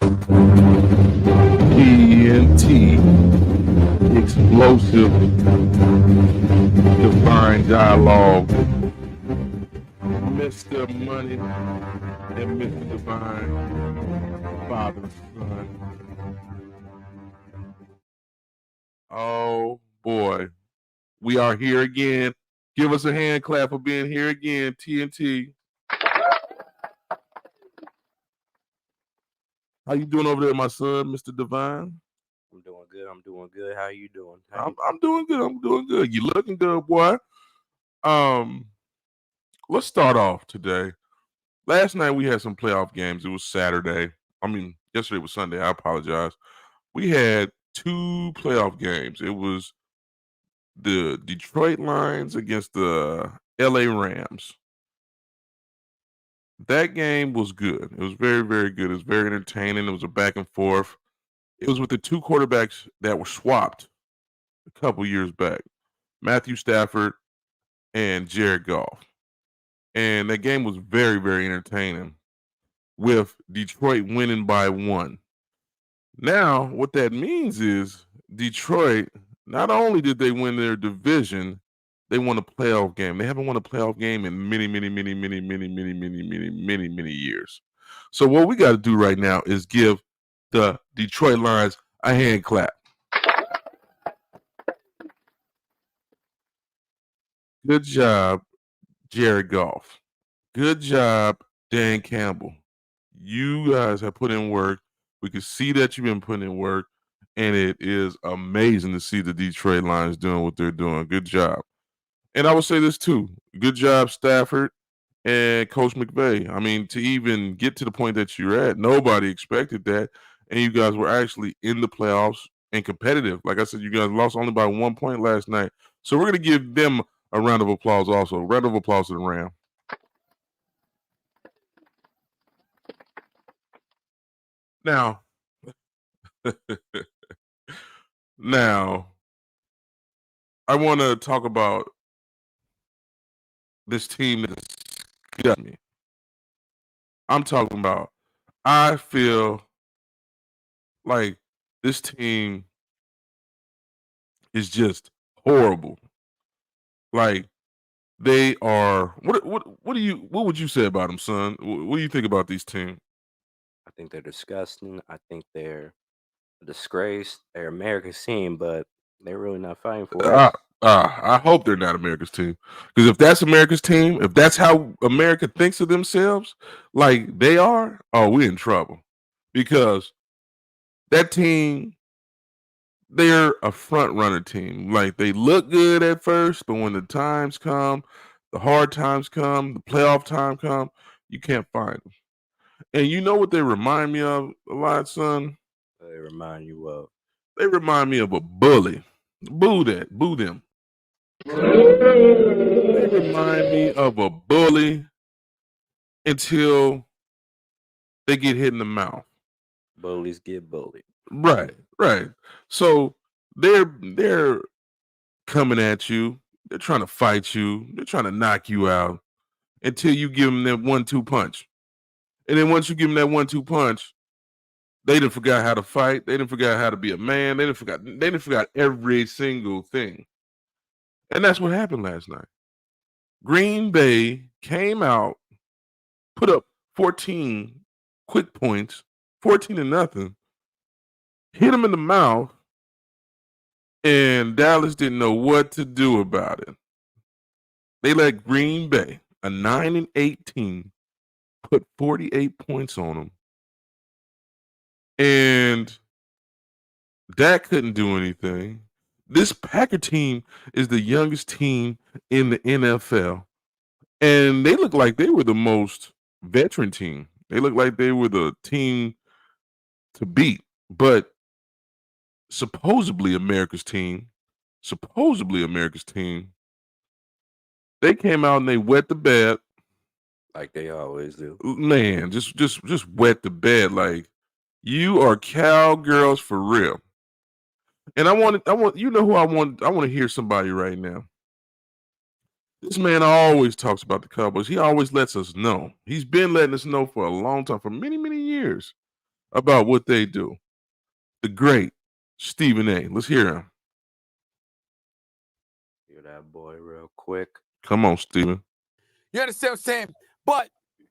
TNT, explosive, divine dialogue. Mr. Money and Mr. Divine, father, son. Oh boy, we are here again. Give us a hand clap for being here again, TNT. How you doing over there, my son, Mr. Divine? I'm doing good. I'm doing good. How you doing? I'm doing good. I'm doing good. You looking good, boy. Um, let's start off today. Last night we had some playoff games. It was Saturday. Yesterday was Sunday. I apologize. We had two playoff games. It was the Detroit Lions against the LA Rams. That game was good. It was very, very good. It was very entertaining. It was a back and forth. It was with the two quarterbacks that were swapped a couple years back, Matthew Stafford and Jared Goff. And that game was very, very entertaining with Detroit winning by 1. Now, what that means is Detroit, not only did they win their division, they won a playoff game. They haven't won a playoff game in many, many, many, many, many, many, many, many, many, many years. So what we got to do right now is give the Detroit Lions a hand clap. Good job, Jared Goff. Good job, Dan Campbell. You guys have put in work. We can see that you've been putting in work, and it is amazing to see the Detroit Lions doing what they're doing. Good job. And I would say this too. Good job, Stafford and Coach McVay. I mean, to even get to the point that you're at, nobody expected that. And you guys were actually in the playoffs and competitive. Like I said, you guys lost only by 1 point last night. So we're going to give them a round of applause also. Round of applause to the Ram. Now, now, I want to talk about this team that got me. I'm talking about, I feel like this team is just horrible. Like they are. What would you say about them, son? What do you think about these teams? I think they're disgusting. I think they're a disgrace. They're America's team, but they're really not fighting for it. I hope they're not America's team. Because if that's America's team, if that's how America thinks of themselves, like they are, oh, we're in trouble. Because that team, they're a front runner team. Like they look good at first, but when the times come, the hard times come, the playoff time come, you can't find them. And you know what they remind me of a lot, son? They remind you of. They remind me of a bully. Boo that. Boo them. They remind me of a bully until they get hit in the mouth. Bullies get bullied. Right, right. So they're coming at you. They're trying to fight you. They're trying to knock you out until you give them that 1-2 punch. And then once you give them that 1-2 punch, they didn't forgot how to fight. They didn't forget how to be a man. They didn't forgot every single thing. And that's what happened last night. Green Bay came out, put up 14 quick points, 14-0, hit them in the mouth, and Dallas didn't know what to do about it. They let Green Bay, a 9-8 team, put 48 points on them. And Dak couldn't do anything. This Packer team is the youngest team in the NFL. And they look like they were the most veteran team. They look like they were the team to beat. But supposedly America's team, they came out and they wet the bed. Like they always do. Man, just wet the bed. Like you are cowgirls for real. And I want you know who I want to hear somebody right now. This man always talks about the Cowboys. He always lets us know. He's been letting us know for a long time, for many, many years. about what they do. The great Stephen A. Let's hear him. Hear that boy real quick. Come on, Stephen. You understand what I'm saying? But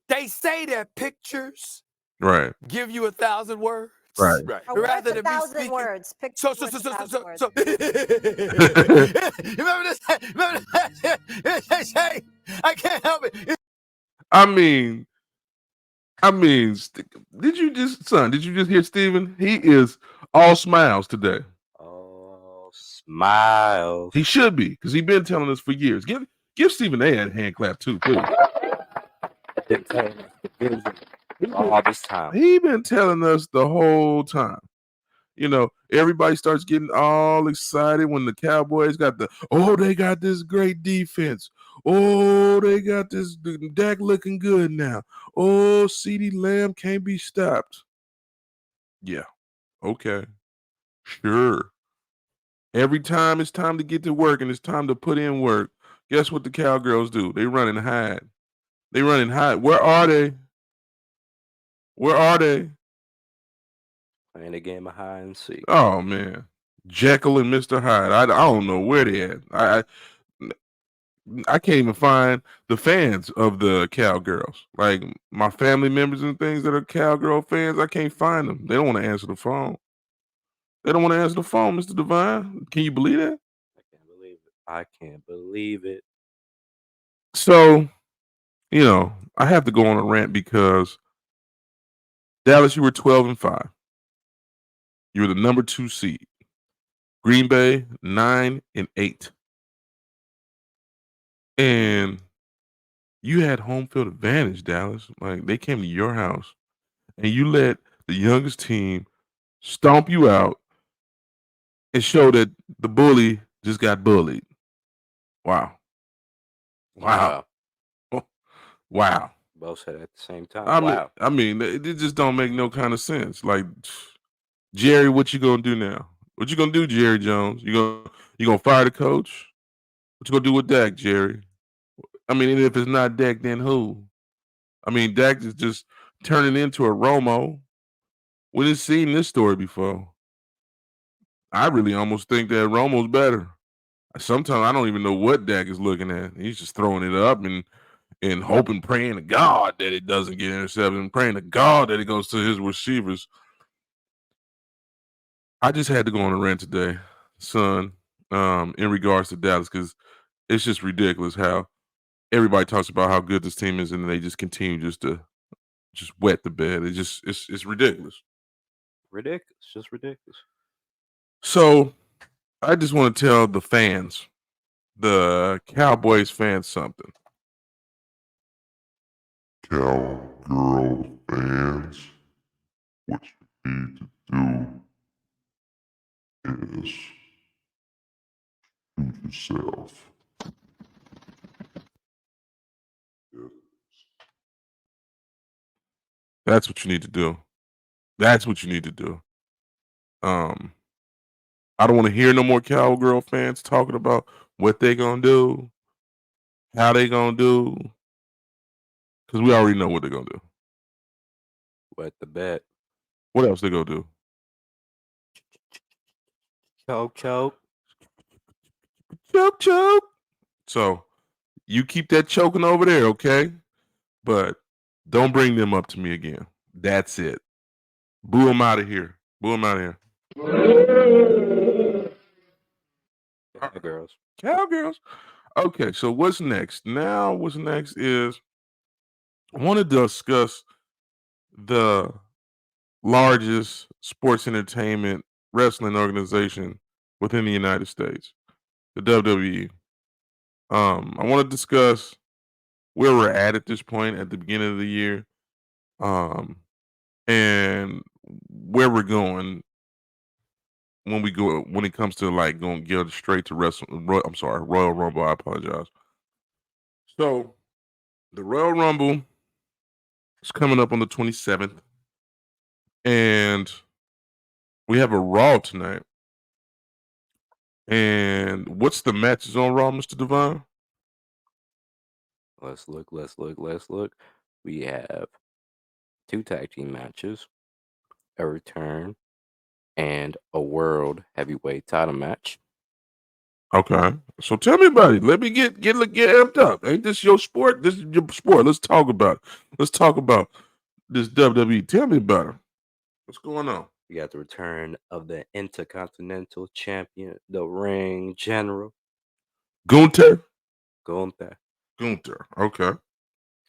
they say that pictures Right. give you 1,000 words. Right. Rather than me 1,000 speaking. words. So, Pictures worth 1,000 words. remember this? Remember that? I can't help it. I mean, did you just hear Stephen? He is all smiles today. Oh, smiles. He should be, because he's been telling us for years. Give Stephen A. a hand clap too, please. Been telling us the vision all this time. He been telling us the whole time. You know, everybody starts getting all excited when the Cowboys they got this great defense. Oh, they got this Dak looking good now. Oh, CeeDee Lamb can't be stopped. Yeah, okay, sure. Every time it's time to get to work and it's time to put in work, guess what the Cowgirls do? They run and hide. They run and hide. Where are they? Where are they? Playing a game of hide and seek. Oh man, Jekyll and Mr. Hyde. I don't know where they at. I can't even find the fans of the Cowgirls. Like my family members and things that are Cowgirl fans, I can't find them. They don't want to answer the phone. They don't want to answer the phone, Mr. Divine. Can you believe that? I can't believe it. I can't believe it. So, you know, I have to go on a rant because Dallas, you were 12-5. You were the number 2 seed. Green Bay 9-8. And you had home field advantage, Dallas. Like they came to your house and you let the youngest team stomp you out and show that the bully just got bullied. Wow. Wow. Wow. Both said it at the same time. Wow. I mean, it just don't make no kind of sense. Like, Jerry, what you gonna do now? What you gonna do, Jerry Jones? You gonna fire the coach? What you gonna do with Dak, Jerry? I mean, and if it's not Dak, then who? I mean, Dak is just turning into a Romo. We didn't seen this story before. I really almost think that Romo's better. Sometimes I don't even know what Dak is looking at. He's just throwing it up and hoping, praying to God that it doesn't get intercepted, and praying to God that it goes to his receivers. I just had to go on a rant today, son, in regards to Dallas, because it's just ridiculous how everybody talks about how good this team is, and they just continue to wet the bed. It's ridiculous. Ridiculous. Just ridiculous. So I just want to tell the fans, the Cowboys fans, something. Cowgirl fans, what you need to do is shoot yourself. That's what you need to do. That's what you need to do. I don't want to hear no more Cowgirl fans talking about what they gonna do, how they gonna do, because we already know what they're gonna do. Wet the bed. What else they gonna do? Choke, choke. Choke, choke. So you keep that choking over there, okay? But don't bring them up to me again. That's it. Boo them out of here. Boo them out of here. Girls. Cowgirls. Okay, so what's next? Now, what's next is I want to discuss the largest sports entertainment wrestling organization within the United States, the WWE. I want to discuss where we're at this point at the beginning of the year, um, and where we're going when it comes to like going get straight to I'm sorry, Royal Rumble. I apologize. So the Royal Rumble is coming up on the 27th, and we have a Raw tonight. And what's the matches on Raw, Mr. Devine? Let's look. Let's look. Let's look. We have 2 tag team matches, a return, and a world heavyweight title match. Okay. So tell me about it. Let me get amped up. Ain't this your sport? This is your sport. Let's talk about it. Let's talk about this WWE. Tell me about it. What's going on? We got the return of the Intercontinental Champion, the Ring General, Gunther? Gunther. Gunther. Okay.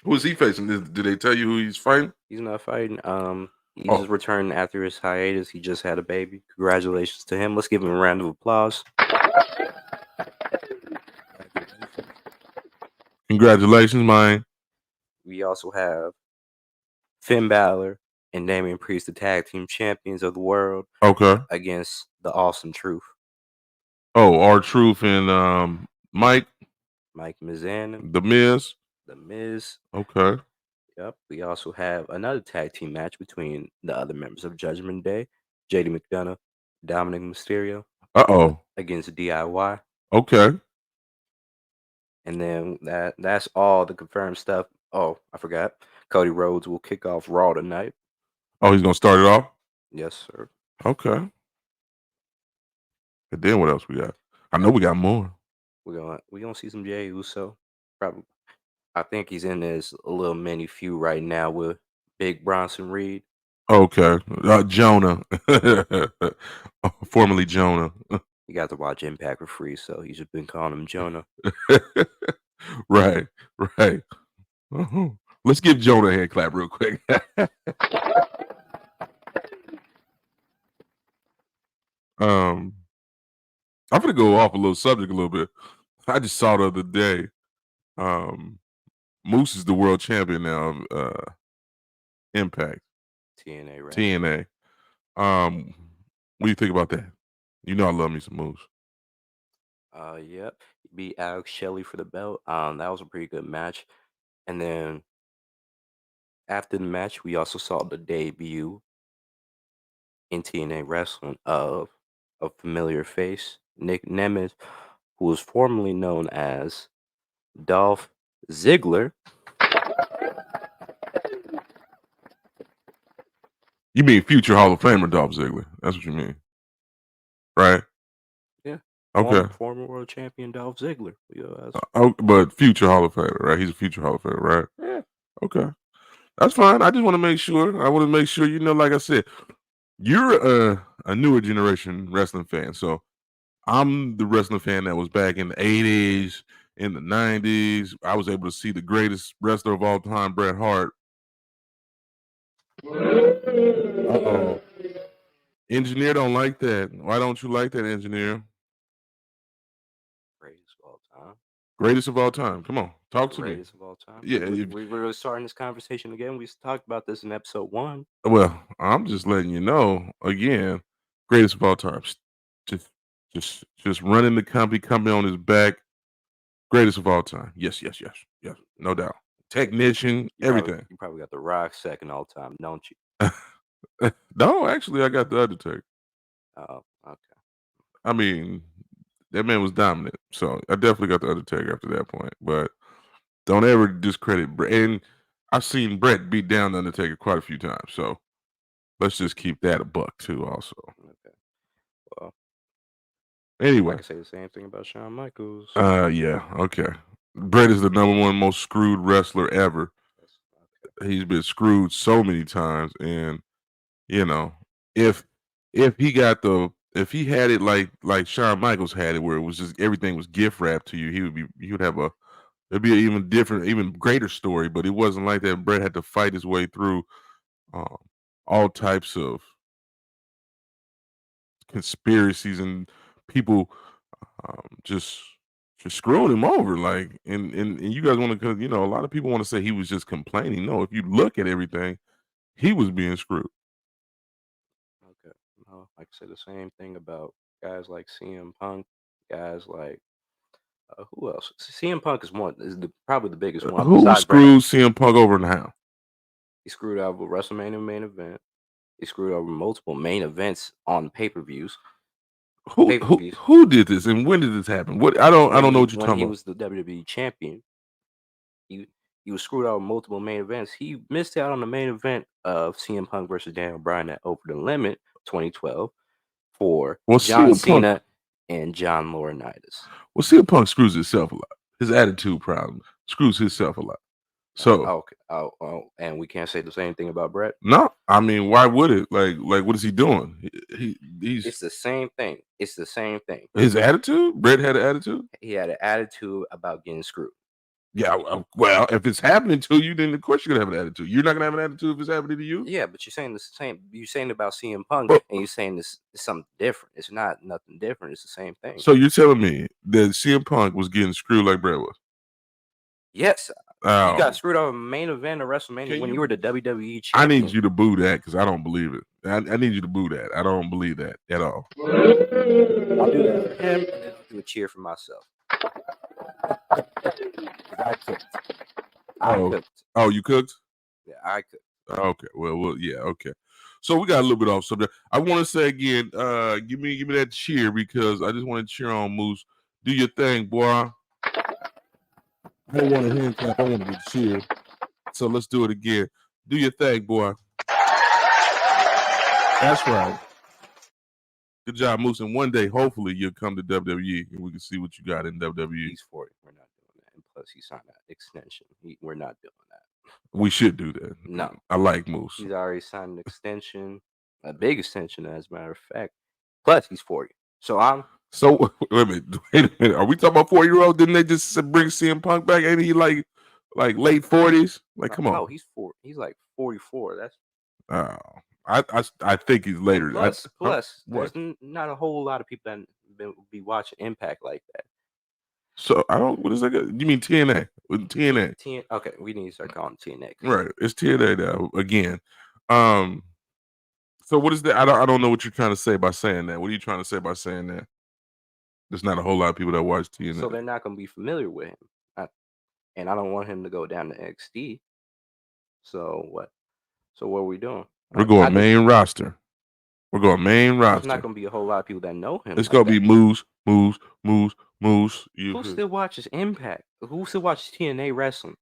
Who is he facing? Did they tell you who he's fighting? He's not fighting. He's Oh. just returned after his hiatus. He just had a baby. Congratulations to him. Let's give him a round of applause. Congratulations, man. We also have Finn Balor and Damian Priest, the tag team champions of the world, Okay. against the Awesome Truth, Oh, R-Truth and Mike, Mike Mizanin, The Miz. The Miz. Okay. Yep. We also have another tag team match between the other members of Judgment Day, JD McDonough, Dominic Mysterio Uh-oh. against DIY. Okay. And then that's all the confirmed stuff. Oh, I forgot. Cody Rhodes will kick off Raw tonight. Oh, he's gonna start it off? Yes, sir. Okay. And then what else we got? I know we got more. We're gonna see some Jey Uso. Probably. I think he's in this little mini feud right now with Big Bronson Reed. Okay. Jonah. Formerly Jonah. You got to watch Impact for free, so he's just been calling him Jonah. Right. Uh-huh. Let's give Jonah a hand clap real quick. I'm gonna go off a little subject a little bit. I just saw the other day. Moose is the world champion now of Impact. TNA, right? TNA. What do you think about that? You know I love me some Moose. Yep. He beat Alex Shelley for the belt. That was a pretty good match. And then after the match, we also saw the debut in TNA wrestling of a familiar face, Nick Nemeth, who was formerly known as Dolph Ziggler. You mean future Hall of Famer Dolph Ziggler? That's what you mean, right? Yeah. Okay. Former world champion Dolph Ziggler. But future Hall of Famer, right? He's a future Hall of Famer, right? Yeah. Okay, that's fine. I just want to make sure. I want to make sure. You know, like I said, you're a newer generation wrestling fan, so I'm the wrestling fan that was back in the 80s, in the 90s. I was able to see the greatest wrestler of all time, Bret Hart. Uh-oh. Engineer don't like that. Why don't you like that, engineer? Greatest of all time. Greatest of all time. Come on, talk to me. Greatest of all time. Yeah, we were starting this conversation again. We talked about this in episode 1. Well, I'm just letting you know again, greatest of all time. Just running the company on his back. Greatest of all time. Yes, no doubt. Technician, everything. You probably got The Rock second all time, don't you? No, actually, I got the Undertaker. Oh, okay. I mean, that man was dominant, so I definitely got the Undertaker after that point. But don't ever discredit Brett. And I've seen Brett beat down the Undertaker quite a few times, so let's just keep that a buck too. Also, Okay. Well, anyway, I can say the same thing about Shawn Michaels. Yeah, okay. Brett is the #1 most screwed wrestler ever. Okay. He's been screwed so many times, and you know, if he got if he had it like Shawn Michaels had it, where it was just everything was gift wrapped to you, he would have it'd be an even different, even greater story. But it wasn't like that. Brett had to fight his way through all types of conspiracies and people just screwing him over. Like, and you guys want to, a lot of people want to say he was just complaining. No, if you look at everything, he was being screwed. Okay. No, I can say the same thing about guys like CM Punk, guys like who else? CM Punk is probably the biggest one. Who besides Bret screwed CM Punk over and how? He screwed out with WrestleMania main event. He screwed over multiple main events on pay-per-views. Who did this and when did this happen? What I don't know what you're When talking he about. was the WWE champion, He was screwed out of multiple main events. He missed out on the main event of CM Punk versus Daniel Bryan at Over the Limit 2012 for John Cena and John Laurinaitis. Well, CM Punk screws himself a lot. His attitude problem screws himself a lot. So okay. Oh, and we can't say the same thing about Brett. No, I mean, why would it? Like what is he doing? He's It's the same thing. It's the same thing. His attitude. Brett had an attitude. He had an attitude about getting screwed. Yeah, well, if it's happening to you, then of course you're gonna have an attitude. You're not gonna have an attitude if it's happening to you. Yeah, but you're saying the same. You're saying about CM Punk, and you're saying this is something different. It's not nothing different. It's the same thing. So you're telling me that CM Punk was getting screwed like Brett was? Yes. You got screwed on a main event of WrestleMania when you were the WWE champion. I need you to boo that because I don't believe it. I need you to boo that. I don't believe that at all. I'll do that for him, and then I'll do a cheer for myself. I cooked. Oh, you cooked? Yeah, I cooked. Okay. Well, yeah. Okay. So we got a little bit off subject. I want to say again, give me that cheer because I just want to cheer on Moose. Do your thing, boy. I don't want a hand clap. I want to cheer. So let's do it again. Do your thing, boy. That's right. Good job, Moose. And one day, hopefully, you'll come to WWE and we can see what you got in WWE. He's 40. We're not doing that. And plus, he signed that extension. We're not doing that. We should do that. No. I like Moose. He's already signed an extension, a big extension, as a matter of fact. Plus, he's 40. So wait a minute. Are we talking about 4-year-old? Didn't they just bring CM Punk back? Ain't he like late 40s? Like, come on. No, he's 4. He's like 44. That's. I think he's later. Plus, there's not a whole lot of people that be watching Impact like that. So I don't. What is that? You mean TNA? With TNA? Okay, we need to start calling TNA. Right, it's TNA now again. So what is that? I don't know what you're trying to say by saying that. What are you trying to say by saying that? There's not a whole lot of people that watch TNA, so they're not going to be familiar with him. And I don't want him to go down to NXT. So what? So what are we doing? We're going main roster. We're going main roster. There's not going to be a whole lot of people that know him. It's going to be Moose. Who still watches Impact? Who still watches TNA wrestling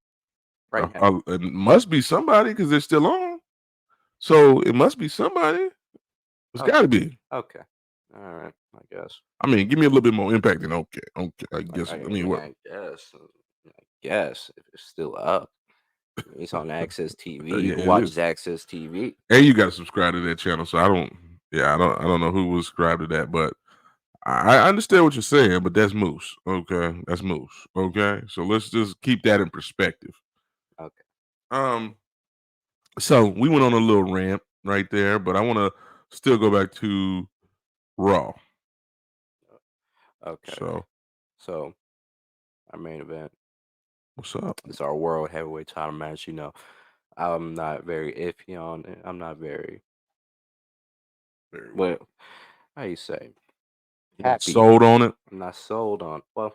right now? It must be somebody because they're still on. So it must be somebody. It's got to be. Okay. All right. I guess. I mean, give me a little bit more impact than okay. I guess. I guess if it's still up. It's on Access TV. Who watches Access TV? And you got to subscribe to that channel. So I don't know who will subscribe to that, but I understand what you're saying. But that's Moose. Okay, that's Moose. Okay, so let's just keep that in perspective. Okay. So we went on a little rant right there, but I want to still go back to Raw. Okay. So our main event. What's up? It's our world heavyweight title match. You know, I'm not very iffy on it. I'm not very well. How you say? Happy. Sold on it? I'm not sold on. Well,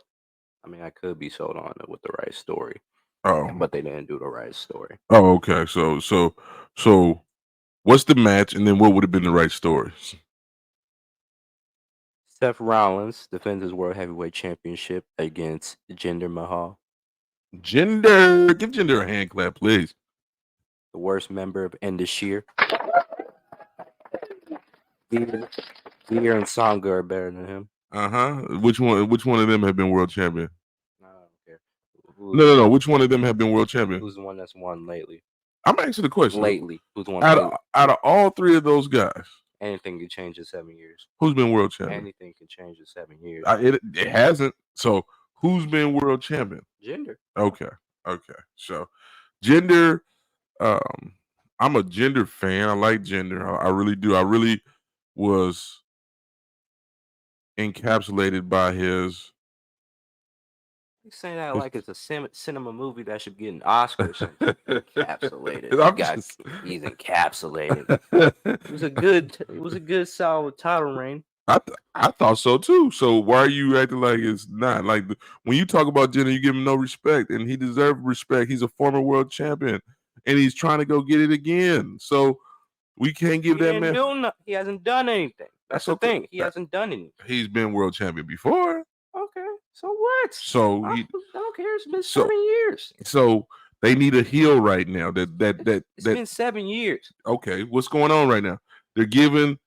I mean, I could be sold on it with the right story. Oh, but they didn't do the right story. Oh, okay. So, what's the match, and then what would have been the right story? Seth Rollins defends his World Heavyweight Championship against Jinder Mahal. Give Jinder a hand clap, please. The worst member of Indus-Sheer. Veer and Sangha are better than him. Which one of them have been world champion? I don't care. No. Which one of them have been world champion? Who's the one that's won lately? I'm asking the question. Lately, who's won? Out of all three of those guys, anything can change in 7 years. Who's been world champion? Anything can change in 7 years. It hasn't. So who's been world champion? Jinder. Okay. So Jinder. I'm a Jinder fan. I like Jinder. I really do. I really was encapsulated by his. You saying that like it's a cinema movie that should get an Oscar or something. Encapsulated. He's encapsulated. It was a good solid title reign. I thought so too. So why are you acting like it's not? Like when you talk about Jinder, you give him no respect, and he deserves respect. He's a former world champion, and he's trying to go get it again. So we can't give that man. He hasn't done anything. That's the thing. He hasn't done anything. He's been world champion before. Okay, so what? So I don't care. It's been 7 years. So They need a heel right now. It's been 7 years. Okay, what's going on right now? They're giving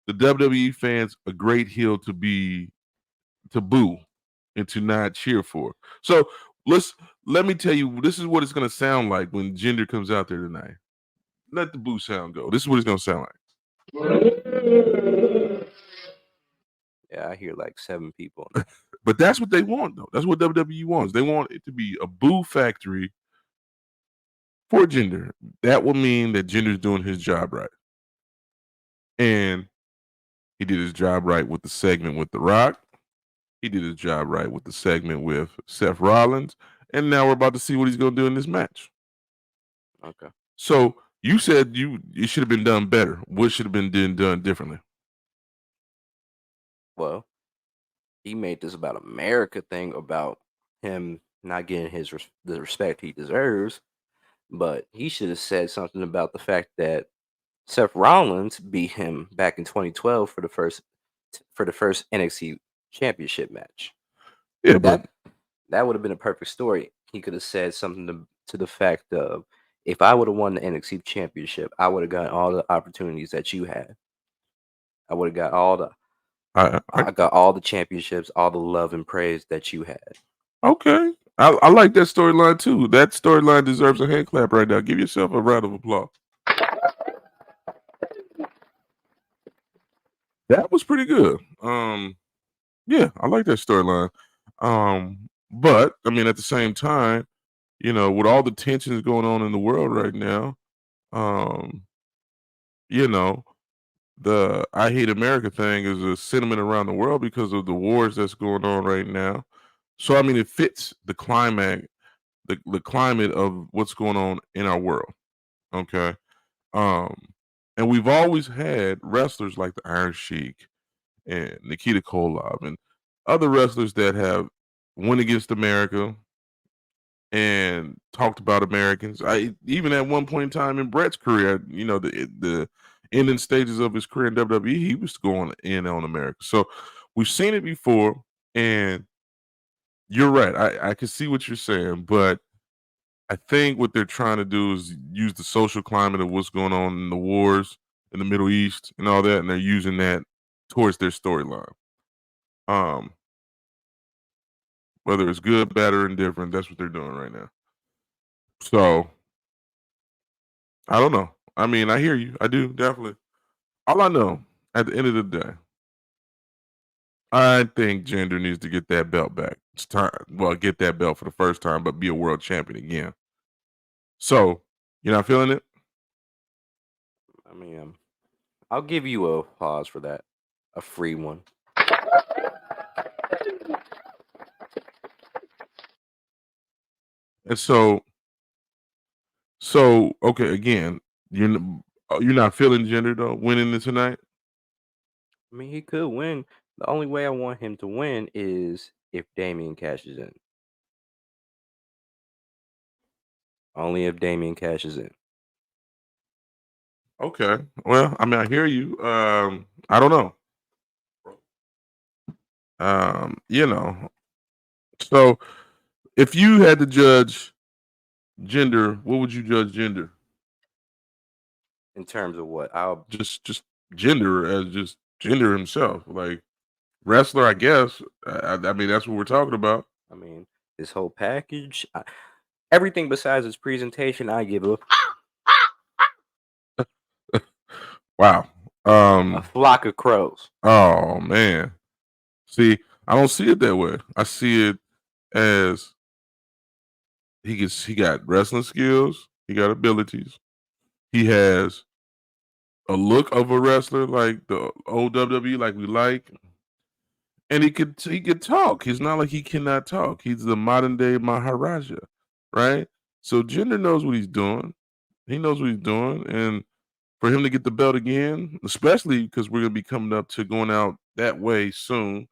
the WWE fans a great heel to boo and to not cheer for. So let me tell you, this is what it's gonna sound like when Jinder comes out there tonight. Let the boo sound go. This is what it's gonna sound like. Yeah, I hear like 7 people. But that's what they want, though. That's what WWE wants. They want it to be a boo factory for Jinder. That will mean that Jinder's doing his job right. And he did his job right with the segment with The Rock. He did his job right with the segment with Seth Rollins. And now we're about to see what he's going to do in this match. Okay. So you said it should have been done better. What should have been done differently? Well, he made this about America thing about him not getting the respect he deserves, but he should have said something about the fact that Seth Rollins beat him back in 2012 for the first NXT championship match. Yeah, but That would have been a perfect story. He could have said something to the fact of, if I would have won the NXT championship, I would have gotten all the opportunities that you had. I would have got I got all the championships, all the love and praise that you had. Okay. I like that storyline too. That storyline deserves a hand clap right now. Give yourself a round of applause. That was pretty good. Yeah, I like that storyline. But I mean, at the same time, with all the tensions going on in the world right now, um, you know, the I hate America thing is a sentiment around the world because of the wars that's going on right now. So I mean, it fits the the climate of what's going on in our world. Okay. Um, and we've always had wrestlers like the Iron Sheik and Nikita Koloff and other wrestlers that have went against America and talked about Americans. I even at one point in time in Brett's career, the ending stages of his career in WWE, he was going in on America. So we've seen it before, and you're right. I can see what you're saying, but I think what they're trying to do is use the social climate of what's going on in the wars in the Middle East and all that, and they're using that towards their storyline. Um, whether it's good, bad, or indifferent, that's what they're doing right now. So I don't know. I mean, I hear you. I do definitely. All I know at the end of the day, I think Jinder needs to get that belt back. It's time. Well, get that belt for the first time, but be a world champion again. So you're not feeling it? I mean, I'll give you a pause for that, a free one. And so okay, again, you're not feeling Jinder though winning this tonight. I mean, he could win. The only way I want him to win is if Damien cashes in. Only if Damien cashes in. Okay. Well, I mean, I hear you. I don't know. You know. So if you had to judge Jinder, what would you judge Jinder? In terms of what? Just Jinder as just Jinder himself, like wrestler, I guess. I mean, that's what we're talking about. I mean, this whole package, everything besides his presentation, I give a Wow. flock of crows. Oh man. See, I don't see it that way. I see it as he got wrestling skills, he got abilities, he has a look of a wrestler like the old WWE, like we like, and he could talk. He's not like he cannot talk. He's the modern day Maharaja, right? So Jinder knows what he's doing. He knows what he's doing, and for him to get the belt again, especially because we're gonna be coming up to going out that way soon,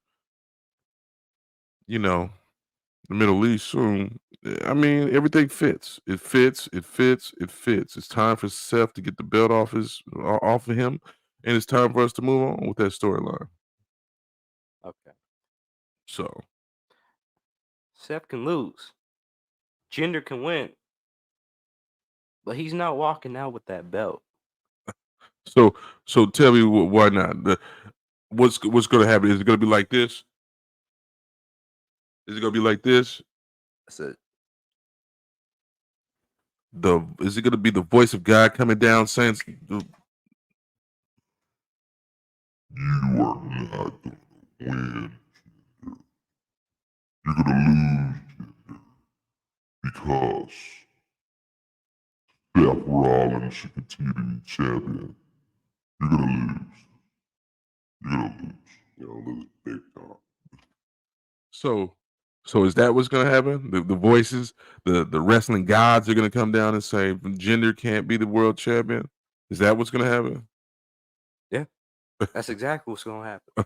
you know, the Middle East soon. I mean, everything fits. It fits. It fits. It fits. It's time for Seth to get the belt off of him, and it's time for us to move on with that storyline. Okay. So Seth can lose. Jinder can win. But he's not walking out with that belt. So tell me why not? What's going to happen? Is it going to be like this? Is it going to be like this? That's it. Is it going to be the voice of God coming down saying, You are not gonna win. You're gonna lose because Seth Rollins should continue to be champion. You're gonna lose. You're gonna lose. You're gonna lose big time. so is that what's going to happen? The voices, the wrestling gods are going to come down and say Jinder can't be the world champion. Is that what's going to happen? Yeah, that's exactly what's gonna happen.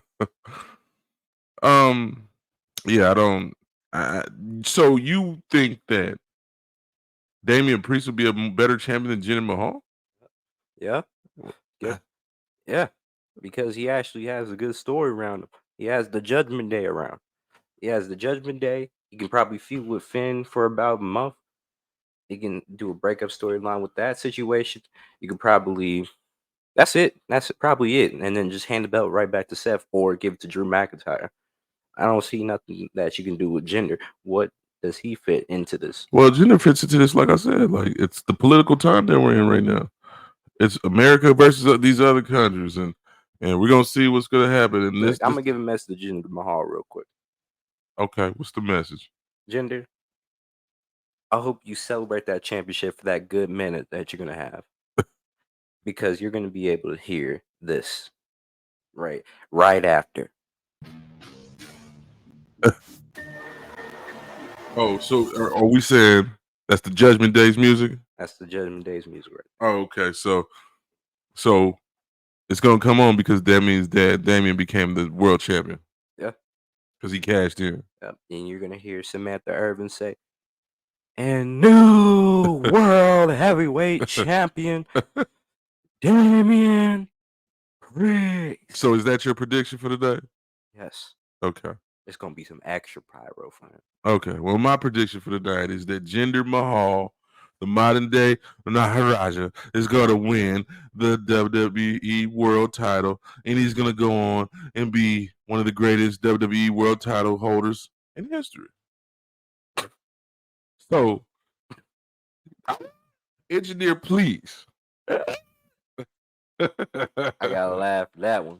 Yeah, I don't. So you think that Damian Priest will be a better champion than Jinder Mahal? Yeah, yeah, yeah. Because he actually has a good story around him. He has the Judgment Day around. He has the Judgment Day. He can probably feud with Finn for about a month. He can do a breakup storyline with that situation. You could probably. That's it. That's probably it. And then just hand the belt right back to Seth or give it to Drew McIntyre. I don't see nothing that you can do with Jinder. What does he fit into this? Well, Jinder fits into this, like I said, like it's the political time that we're in right now. It's America versus these other countries, and we're gonna see what's gonna happen. And Look, I'm gonna give a message to Jinder Mahal real quick. Okay, what's the message? Jinder, I hope you celebrate that championship for that good minute that you're gonna have, because you're gonna be able to hear this right after. Oh, so are we saying that's the Judgment Day's music? That's the Judgment Day's music, right? Oh, okay. So it's gonna come on because that means that Damian became the world champion. Yeah. Because he cashed in. Yep. And you're gonna hear Samantha Irvin say, "And new world heavyweight champion, Damian Priest." So is that your prediction for today? Yes. Okay. It's gonna be some extra pyro for him. Okay. Well, my prediction for the night is that Jinder Mahal, the modern day Maharaja, is going to win the WWE World Title, and he's going to go on and be one of the greatest WWE World Title holders in history. So, engineer, please. I gotta laugh for that one.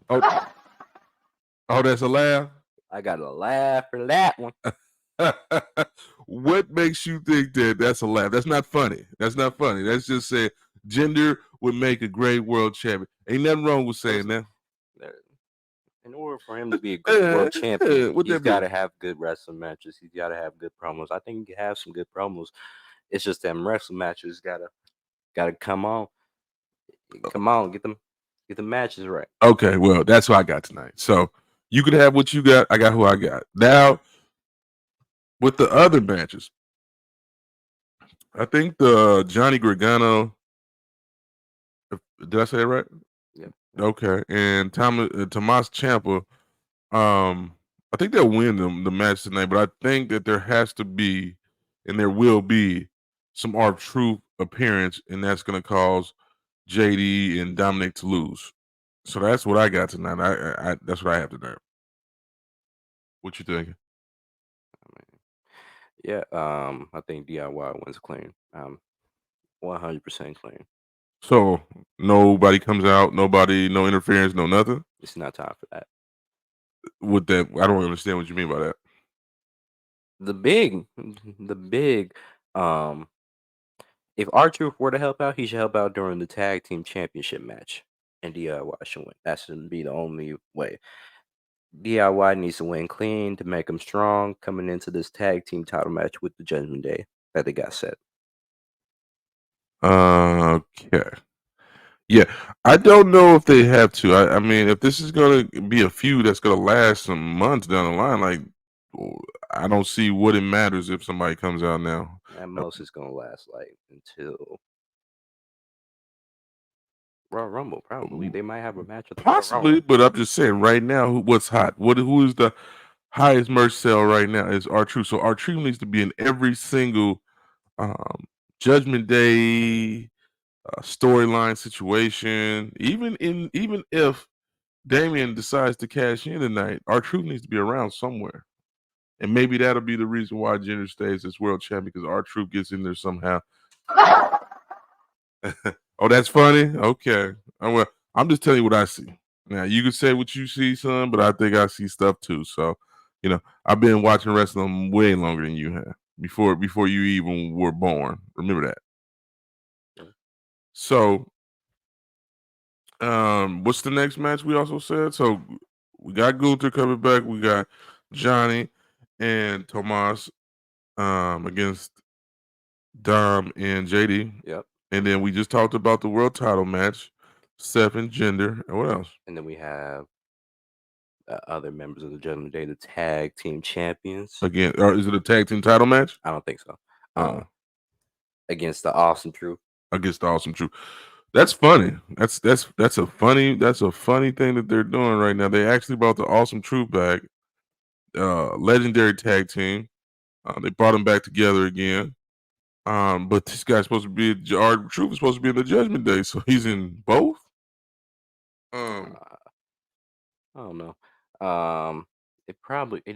Oh, that's a laugh? I gotta laugh for that one. What makes you think that that's a laugh? That's not funny. That's not funny. That's just saying Jinder would make a great world champion. Ain't nothing wrong with saying that. In order for him to be a great world champion, What he's that mean? got to have good wrestling matches. He's got to have good promos. I think he can have some good promos. It's just them wrestling matches gotta come on. Come on, get the matches right. Okay, well, that's what I got tonight. So you could have what you got. I got who I got. Now, with the other matches, I think the Johnny Gargano. Did I say it right? Yeah. Okay, and Tomas Ciampa. I think they'll win the match tonight, but I think that there has to be, and there will be, some R-Truth appearance, and that's going to cause JD and Dominic to lose. So that's what I got tonight. I that's what I have tonight. What you thinking? Yeah, I think DIY wins clean. 100% clean. So nobody comes out, no interference, no nothing. It's not time for that. With that, I don't understand what you mean by that. The big, if R-Truth were to help out, he should help out during the tag team championship match, and DIY should win. That should be the only way. DIY needs to win clean to make him strong coming into this tag team title match with the Judgment Day that they got set. Okay. Yeah, I don't know if they have to. I mean, if this is going to be a feud that's going to last some months down the line, like I don't see what it matters if somebody comes out now. At most, it's gonna last like until Royal Rumble. Probably they might have a match at the Royal Possibly, Rumble. but I'm just saying right now, what's hot? Who is the highest merch sale right now? Is R-Truth. So R-Truth needs to be in every single Judgment Day storyline situation. Even if Damian decides to cash in tonight, R-Truth needs to be around somewhere. And maybe that'll be the reason why Jinder stays as world champion, because R-Truth gets in there somehow. Oh, that's funny? Okay. Well, I'm just telling you what I see. Now, you can say what you see, son, but I think I see stuff too. So, I've been watching wrestling way longer than you have, before you even were born. Remember that. So, what's the next match we also said? So, we got Gunther coming back. We got Johnny and Tomas against Dom and JD. Yep. And then we just talked about the world title match, Seth and Jinder. And what else? And then we have other members of the Judgment Day, the tag team champions. Again, or is it a tag team title match? I don't think so. Against the Awesome Truth. Against the Awesome Truth. That's funny. That's a funny thing that they're doing right now. They actually brought the Awesome Truth back, legendary tag team. They brought them back together again. But this guy's supposed to be our Truth is supposed to be in the Judgment Day, so he's in both. I don't know. It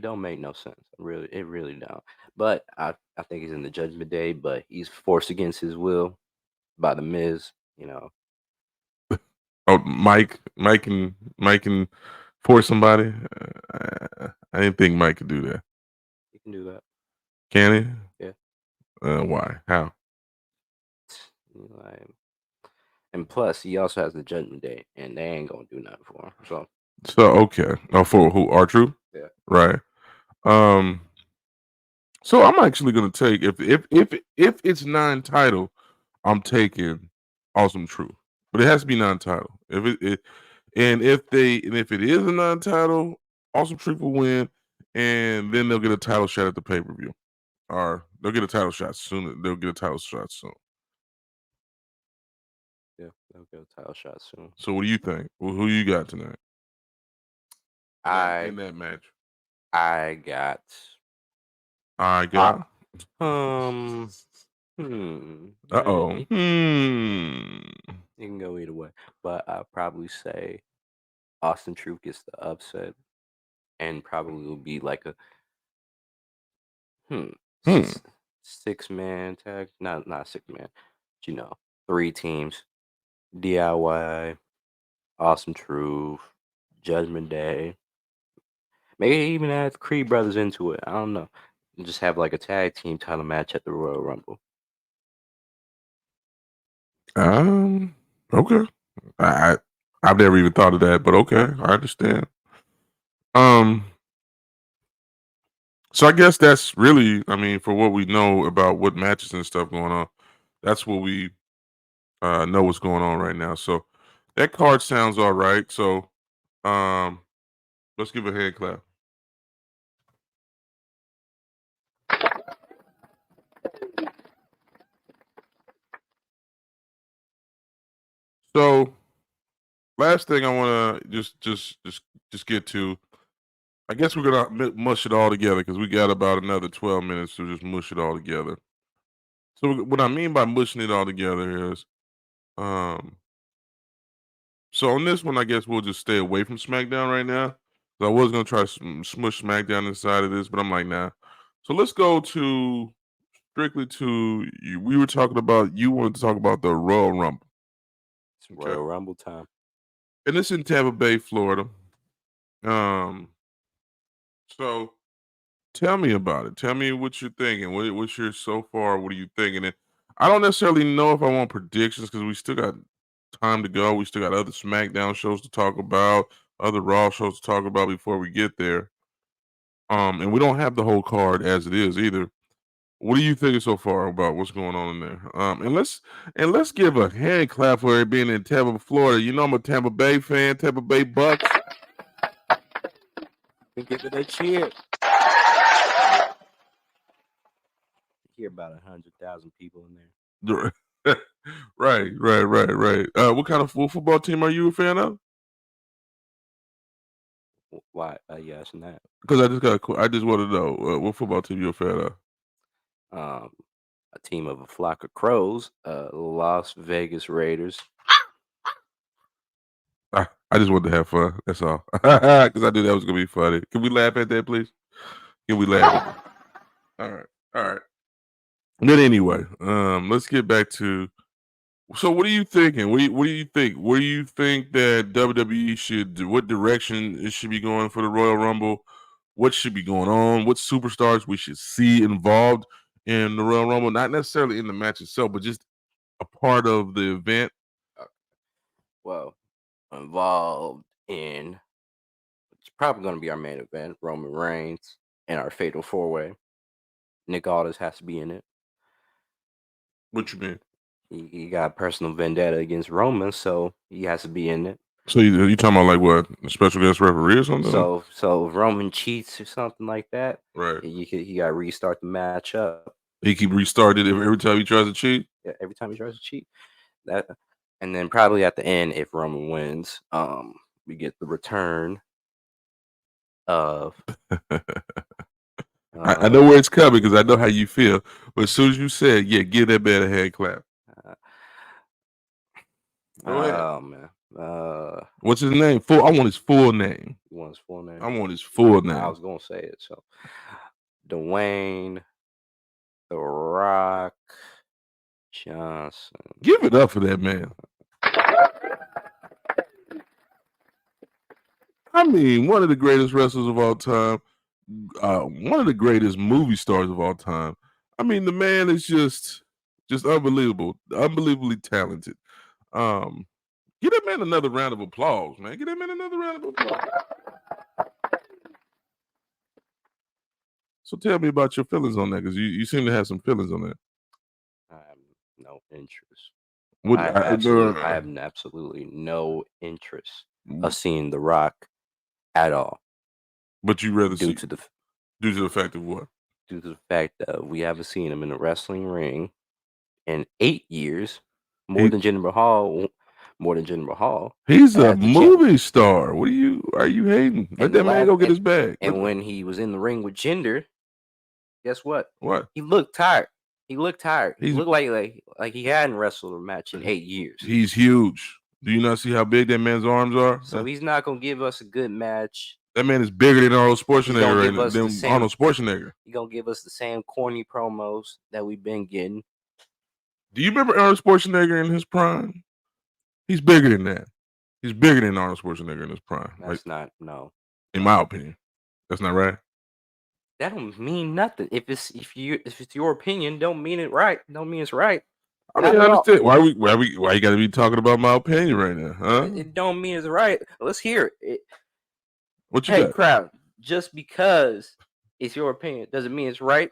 don't make no sense. It really don't. But I think he's in the Judgment Day, but he's forced against his will by the Miz. Oh, Mike can force somebody. I didn't think Mike could do that. He can do that. Can he? Yeah. Why? How? And plus, he also has the Judgment Day, and they ain't gonna do nothing for him. So okay. Oh, for who? R-Truth? Yeah. Right. So I'm actually gonna take if it's non-title, I'm taking Awesome Truth, but it has to be non-title. If it is a non-title, Awesome Truth will win, and then they'll get a title shot at the pay-per-view, or they'll get a title shot soon. They'll get a title shot soon. Yeah, they'll get a title shot soon. So what do you think? Well, who you got tonight? In that match, I got. Uh-oh. You can go either way, but I'll probably say Austin Truth gets the upset, and probably will be like a 6-man tag, not 6-man, but 3 teams: DIY, Awesome Truth, Judgment Day. Maybe even add Creed Brothers into it. I don't know. And just have like a tag team title match at the Royal Rumble. Okay. I've never even thought of that, but okay, I understand. So I guess that's really, for what we know about what matches and stuff going on, that's what we know what's going on right now. So that card sounds all right. So let's give a hand clap. So last thing I want to just get to, I guess we're gonna mush it all together because we got about another 12 minutes to just mush it all together. So what I mean by mushing it all together is, so on this one, I guess we'll just stay away from SmackDown right now. So I was gonna try to smush SmackDown inside of this, but I'm like, nah. So let's go to strictly to you. We were talking about, you wanted to talk about the Royal Rumble. It's Royal Rumble time. And it's in Tampa Bay, Florida. So tell me about it. Tell me what you're thinking. What's your so far? What are you thinking? And I don't necessarily know if I want predictions because we still got time to go. We still got other SmackDown shows to talk about, other Raw shows to talk about before we get there. And we don't have the whole card as it is either. What are you thinking so far about what's going on in there? And let's give a hand clap for it being in Tampa, Florida. You know I'm a Tampa Bay fan, Tampa Bay Bucks. Give it a cheer. Hear about 100,000 people in there. Right. What kind of football team are you a fan of? Why? You asking that? Because I just want to know what football team you're a fan of. a team of a flock of crows, Las Vegas Raiders. I just wanted to have fun. That's all. Because I knew that was gonna be funny. Can we laugh at that, please? Can we laugh at that? All right. All right. But anyway, let's get back to. So, what are you thinking? What do you think? Where do you think that WWE should do? What direction it should be going for the Royal Rumble? What should be going on? What superstars we should see involved in the Royal Rumble? Not necessarily in the match itself, but just a part of the event. Well, involved in it's probably going to be our main event, Roman Reigns, and our Fatal 4-Way. Nick Aldis has to be in it. What you mean? He got personal vendetta against Roman, so he has to be in it. So you talking about like what, a special guest referee or something? So if Roman cheats or something like that, right. He got to restart the match up. He keep restarted every time he tries to cheat. Yeah, every time he tries to cheat. That, and then probably at the end, if Roman wins, we get the return of. I know where it's coming because I know how you feel. But as soon as you said, "Yeah, give that man a hand clap." Go ahead. Oh man. What's his name? I want his full name. You want his full name? I want his full name. I was gonna say it. So, Dwayne The Rock Johnson. Give it up for that man. I mean, one of the greatest wrestlers of all time, one of the greatest movie stars of all time. I mean, the man is just unbelievable, unbelievably talented. Give that man another round of applause, man. Give that man another round of applause. So tell me about your feelings on that, because you seem to have some feelings on that. I have no interest. What, I have absolutely no interest of seeing The Rock at all. But you rather due see to the fact of what? Due to the fact that we haven't seen him in a wrestling ring in 8 years, more than Jinder Mahal. He's a movie star. What are you hating? Let that man go get his bag. And when he was in the ring with Jinder, guess what? What? He looked tired. He looked like he hadn't wrestled a match in 8 years. He's huge. Do you not see how big that man's arms are? So he's not gonna give us a good match. That man is bigger than Arnold Schwarzenegger. Arnold Schwarzenegger. He's gonna give us the same corny promos that we've been getting. Do you remember Arnold Schwarzenegger in his prime? He's bigger than that. He's bigger than Arnold Schwarzenegger in his prime. That's not no. In my opinion, that's not right. That don't mean nothing. If it's your opinion, don't mean it right. Don't mean it's right. I mean, I understand. Why you gotta be talking about my opinion right now, huh? It don't mean it's right. Let's hear it. What you hey, got? crowd, just because it's your opinion doesn't mean it's right.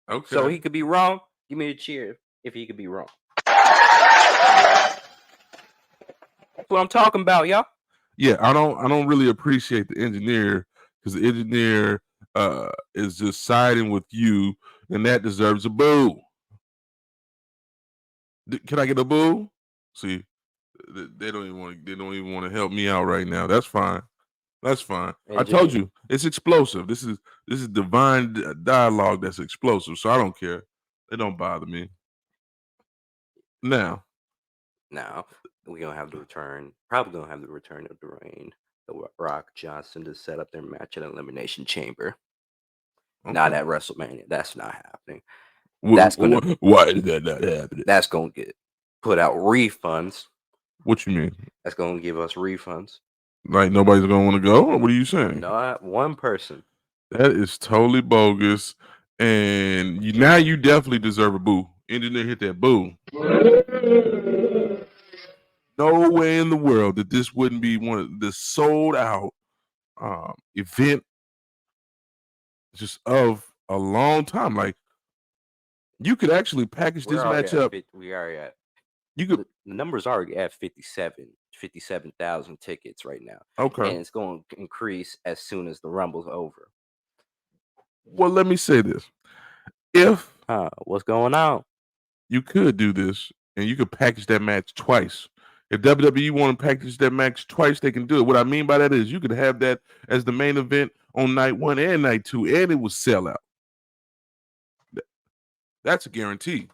Okay. So he could be wrong. Give me a cheer if he could be wrong. That's what I'm talking about, y'all. Yeah, I don't really appreciate the engineer, because the engineer is just siding with you, and that deserves a boo. Can I get a boo? See, they don't even want to help me out right now. That's fine. That's fine. I told you it's explosive. This is divine dialogue that's explosive. So I don't care. It don't bother me. Now we're gonna have the return. Probably gonna have the return of Dwayne The Rock Johnson to set up their match at Elimination Chamber. Okay. Not at WrestleMania. That's not happening. Why is that not happening? That's gonna get put out refunds. What you mean? That's gonna give us refunds. Like nobody's gonna want to go? Or what are you saying? Not one person. That is totally bogus. And now you definitely deserve a boo. Engineer, hit that boo. No way in the world that this wouldn't be one of the sold out event just of a long time. Like, you could actually package this match up. We are at. You could. The numbers are at 57,000 tickets right now. Okay. And it's going to increase as soon as the Rumble's over. Well, let me say this. If what's going on? You could do this, and you could package that match twice. If WWE want to package that match twice, they can do it. What I mean by that is you could have that as the main event on night 1 and night 2, and it will sell out. That's a guarantee.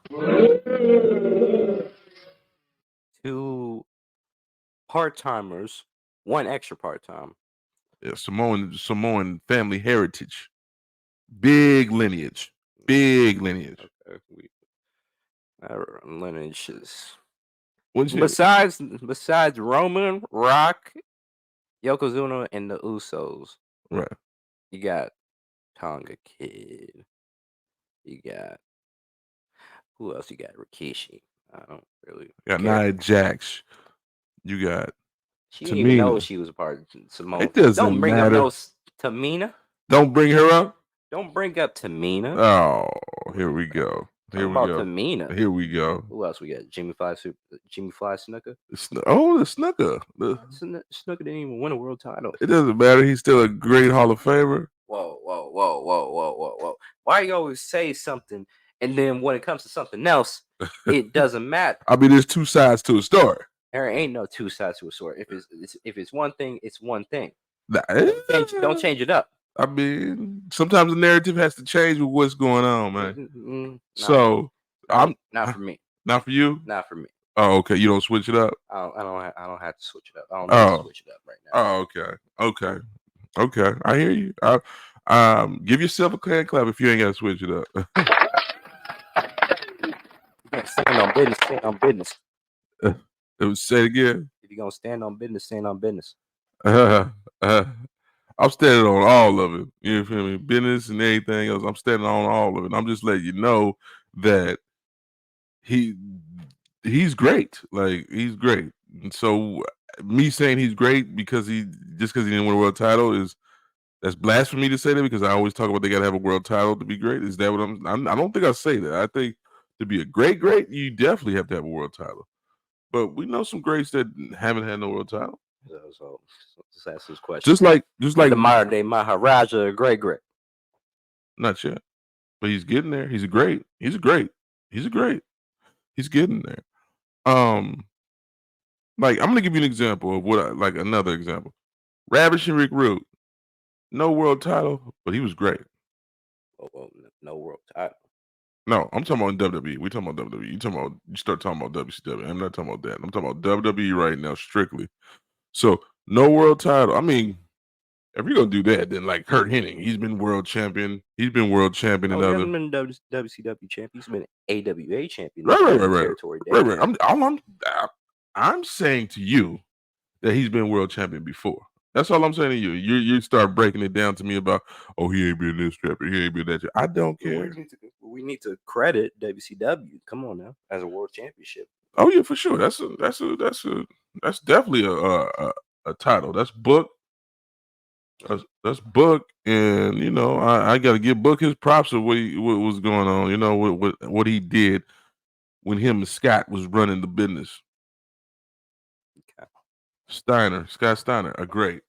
2 part-timers, 1 extra part-time. Yeah, Samoan family heritage. Big lineage. Okay. Our lineage is besides Roman, Rock, Yokozuna, and the Usos. Right. You got Tonga Kid. You got who else? You got Rikishi. I don't really You got care. Nia Jax. You got She didn't even know Tamina. she was a part of Samoan. It doesn't Don't bring matter. up no Tamina. Don't bring her up. Don't bring up Tamina. Oh, here we go. Talk about Tamina. Here we go. Who else we got? Jimmy Fly Snuka. The Snooker. Snuka didn't even win a world title. It doesn't matter. He's still a great Hall of Famer. Whoa. Why you always say something and then when it comes to something else, it doesn't matter? I mean, there's 2 sides to a story. There ain't no 2 sides to a story. If it's one thing, it's one thing. Nah, Don't change it up. I mean, sometimes the narrative has to change with what's going on, man. Not for me. Not for you. Not for me. Oh, okay. You don't switch it up. I don't have to switch it up. I don't need to switch it up right now. Oh, okay. I hear you. Give yourself a hand clap if you ain't got to switch it up. Stand on business. Say it again. If you're gonna stand on business, stand on business. I'm standing on all of it. You feel me? Business and everything else. I'm standing on all of it. I'm just letting you know that he's great. Like, he's great. And so me saying he's great because he didn't win a world title that's blasphemy to say that, because I always talk about they gotta have a world title to be great. Is that what I don't think I say that. I think to be a great, you definitely have to have a world title. But we know some greats that haven't had no world title. So let's ask this question. Just like the modern day Maharaja or great. Not yet. But he's getting there. He's great. He's great. He's getting there. Like, I'm gonna give you an example of another example. Ravishing Rick Rude. No world title, but he was great. Well, no world title. No, I'm talking about WWE. We talking about WWE. You start talking about WCW. I'm not talking about that. I'm talking about WWE right now, strictly. So no world title. I mean, if you're gonna do that, then like Kurt Hennig, he's been world champion. He's been world champion in other. He hasn't been WCW champion. He's been AWA champion. Right. I'm saying to you that he's been world champion before. That's all I'm saying to you. You start breaking it down to me about, oh, he ain't been this champion, he ain't been that champion. I don't care. We need to credit WCW. Come on now, as a world championship. Oh yeah, for sure. That's definitely a title. That's book. That's book, and I got to give Book his props of what was going on. What he did when him and Scott was running the business. Okay. Scott Steiner, are great.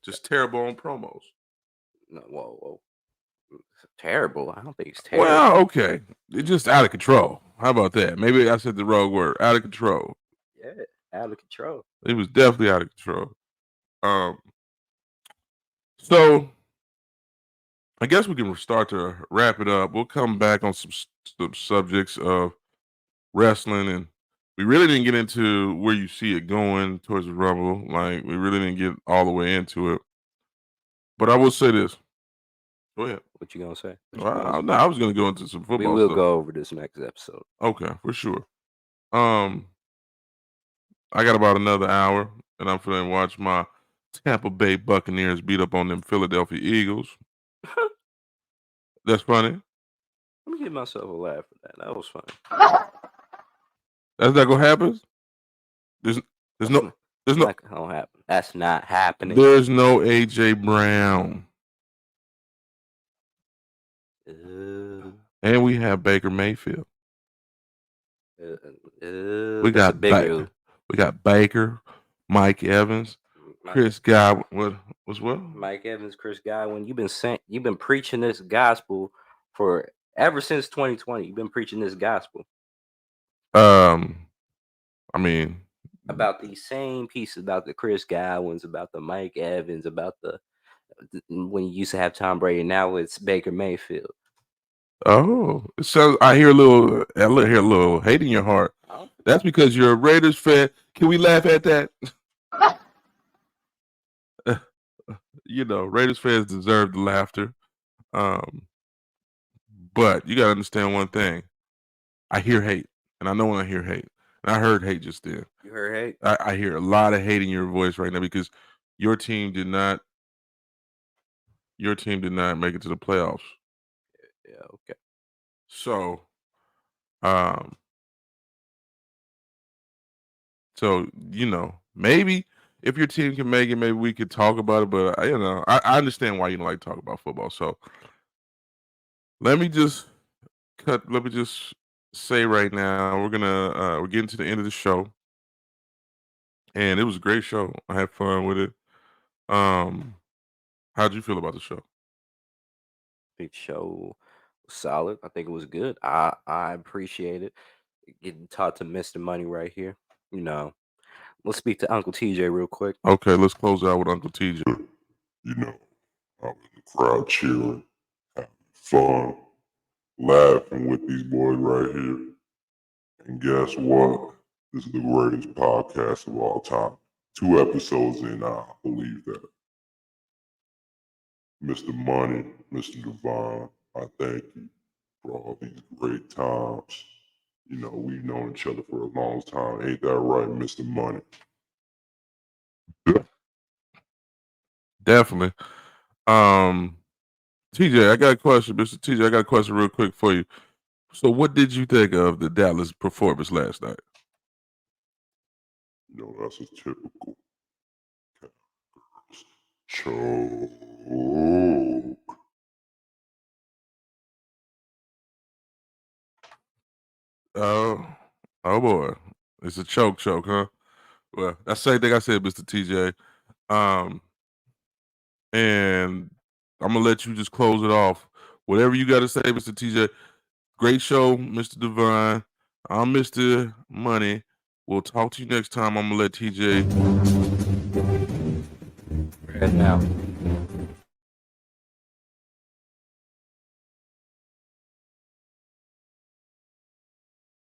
Just terrible on promos. No, whoa. Terrible. I don't think it's terrible. Well, okay. It's just out of control. How about that? Maybe I said the wrong word. Out of control. Yeah, out of control. It was definitely out of control. So I guess we can start to wrap it up. We'll come back on some subjects of wrestling, and we really didn't get into where you see it going towards the Rumble. Like, we really didn't get all the way into it. But I will say this. Go ahead. What you gonna say? I was gonna go into some football. We will go over this next episode. Okay, for sure. I got about another hour, and I'm finna watch my Tampa Bay Buccaneers beat up on them Philadelphia Eagles. That's funny. Let me give myself a laugh for that. That was funny. That's not gonna happen. There's no. Not gonna happen. That's not happening. There's no AJ Brown. And we have Baker Mayfield. We got Baker, Mike Evans, Chris Godwin. What? Mike Evans, Chris Godwin. You've been preaching this gospel for ever since 2020. You've been preaching this gospel. I mean, about these same pieces, about the Chris Godwins, about the Mike Evans, about the when you used to have Tom Brady. Now it's Baker Mayfield. Oh, so I hear a little hate in your heart. That's because you're a Raiders fan. Can we laugh at that? Raiders fans deserve the laughter. But you gotta understand one thing. I hear hate, and I know when I hear hate, and I heard hate just then. You heard hate? I hear a lot of hate in your voice right now because your team did not make it to the playoffs. Yeah, okay. So, maybe if your team can make it, maybe we could talk about it. But I understand why you don't like to talk about football. So let me just say right now we're getting to the end of the show, and it was a great show. I had fun with it. How'd you feel about the show? Big show was solid. I think it was good. I appreciate it. Getting taught to Mr. Money right here. Let's speak to Uncle TJ real quick. Okay, let's close out with Uncle TJ. You know, I was in the crowd cheering, having fun, laughing with these boys right here. And guess what? This is the greatest podcast of all time. 2 episodes in, I believe that. Mr. Money, Mr. Divine, I thank you for all these great times. We've known each other for a long time. Ain't that right, Mr. Money? Definitely. TJ, I got a question, Mr. TJ. I got a question real quick for you. So, what did you think of the Dallas performance last night? That's a typical choke. Oh boy, it's a choke, huh? Well, that's the same thing I said, Mr. TJ. And I'm gonna let you just close it off. Whatever you got to say, Mr. TJ. Great show, Mr. Divine. I'm Mr. Money. We'll talk to you next time. I'm gonna let TJ. And now.